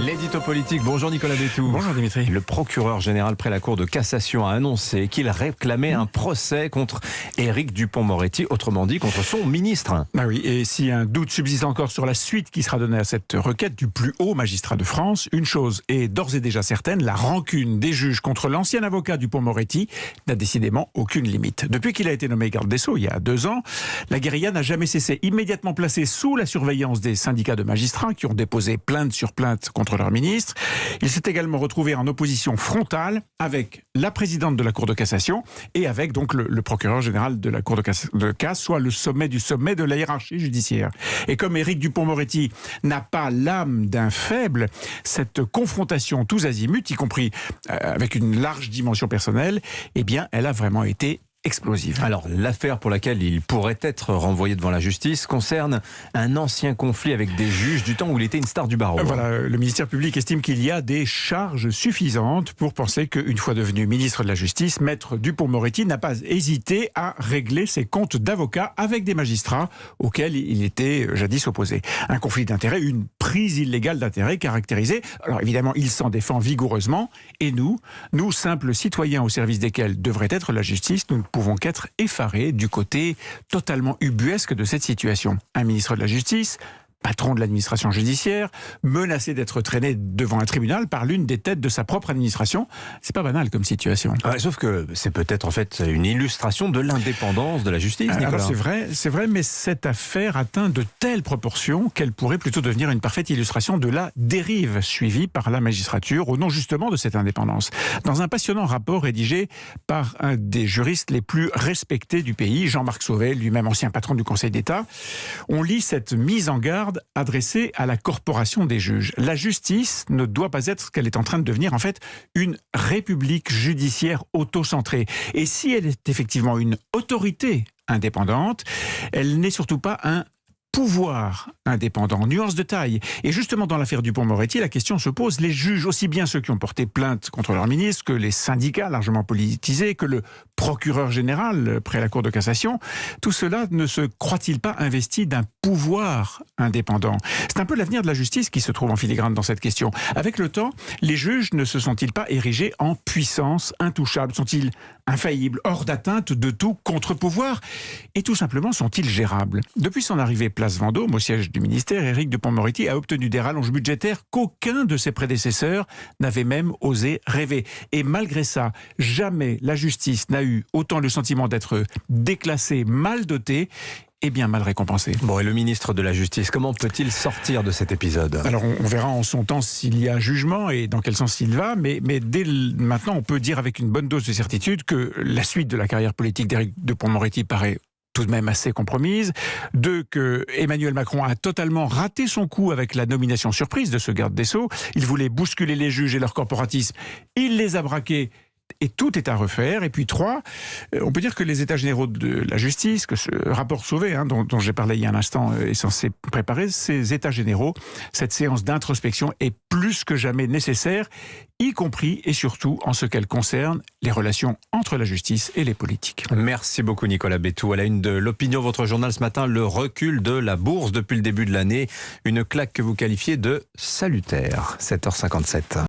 L'édito politique, bonjour Nicolas Bétou. Bonjour Dimitri. Le procureur général près la Cour de cassation a annoncé qu'il réclamait un procès contre Éric Dupond-Moretti, autrement dit contre son ministre. Ah oui, et si un doute subsiste encore sur la suite qui sera donnée à cette requête du plus haut magistrat de France, une chose est d'ores et déjà certaine, la rancune des juges contre l'ancien avocat Dupond-Moretti n'a décidément aucune limite. Depuis qu'il a été nommé garde des Sceaux il y a 2 ans, la guérilla n'a jamais cessé, immédiatement placé sous la surveillance des syndicats de magistrats qui ont déposé plainte sur plainte contre leur ministre. Il s'est également retrouvé en opposition frontale avec la présidente de la Cour de cassation et avec donc le procureur général de la Cour de casse, soit le sommet du sommet de la hiérarchie judiciaire. Et comme Éric Dupond-Moretti n'a pas l'âme d'un faible, cette confrontation tous azimuts, y compris avec une large dimension personnelle, eh bien, elle a vraiment été explosive. Alors, l'affaire pour laquelle il pourrait être renvoyé devant la justice concerne un ancien conflit avec des juges du temps où il était une star du barreau. Voilà, le ministère public estime qu'il y a des charges suffisantes pour penser qu'une fois devenu ministre de la Justice, maître Dupond-Moretti n'a pas hésité à régler ses comptes d'avocat avec des magistrats auxquels il était jadis opposé. Un conflit d'intérêts, une prise illégale d'intérêts caractérisée. Alors évidemment, il s'en défend vigoureusement. Et nous, simples citoyens au service desquels devrait être la justice, nous ne pouvons qu'être effarés du côté totalement ubuesque de cette situation. Un ministre de la Justice, patron de l'administration judiciaire, menacé d'être traîné devant un tribunal par l'une des têtes de sa propre administration. C'est pas banal comme situation. Ouais, sauf que c'est peut-être en fait une illustration de l'indépendance de la justice, Nicolas. Alors c'est vrai, mais cette affaire atteint de telles proportions qu'elle pourrait plutôt devenir une parfaite illustration de la dérive suivie par la magistrature au nom justement de cette indépendance. Dans un passionnant rapport rédigé par un des juristes les plus respectés du pays, Jean-Marc Sauvé, lui-même ancien patron du Conseil d'État, on lit cette mise en garde adressée à la corporation des juges. La justice ne doit pas être ce qu'elle est en train de devenir, en fait, une république judiciaire autocentrée. Et si elle est effectivement une autorité indépendante, elle n'est surtout pas un pouvoir indépendant, nuance de taille. Et justement, dans l'affaire Dupond-Moretti, la question se pose, les juges, aussi bien ceux qui ont porté plainte contre leur ministre, que les syndicats largement politisés, que le procureur général près la Cour de cassation, tout cela ne se croit-il pas investi d'un pouvoir indépendant? C'est un peu l'avenir de la justice qui se trouve en filigrane dans cette question. Avec le temps, les juges ne se sont-ils pas érigés en puissance intouchable? Sont-ils infaillibles, hors d'atteinte de tout contre-pouvoir? Et tout simplement, sont-ils gérables? Depuis son arrivée place Vendôme, au siège du ministère, Éric Dupond-Moretti a obtenu des rallonges budgétaires qu'aucun de ses prédécesseurs n'avait même osé rêver. Et malgré ça, jamais la justice n'a eu autant le sentiment d'être déclassée, mal dotée et bien mal récompensée. Bon, et le ministre de la Justice, comment peut-il sortir de cet épisode? Alors, on verra en son temps s'il y a jugement et dans quel sens il va, mais dès maintenant, on peut dire avec une bonne dose de certitude que la suite de la carrière politique d'Éric Dupond-Moretti paraît tout de même assez compromise. 2, que Emmanuel Macron a totalement raté son coup avec la nomination surprise de ce garde des Sceaux. Il voulait bousculer les juges et leur corporatisme. Il les a braqués. Et tout est à refaire. Et puis 3, on peut dire que les états généraux de la justice, que ce rapport Sauvé, dont j'ai parlé il y a un instant, est censé préparer, ces états généraux, cette séance d'introspection est plus que jamais nécessaire, y compris et surtout en ce qu'elle concerne les relations entre la justice et les politiques. Merci beaucoup Nicolas Bétou. À la une de l'Opinion, votre journal ce matin, le recul de la bourse depuis le début de l'année. Une claque que vous qualifiez de salutaire. 7h57.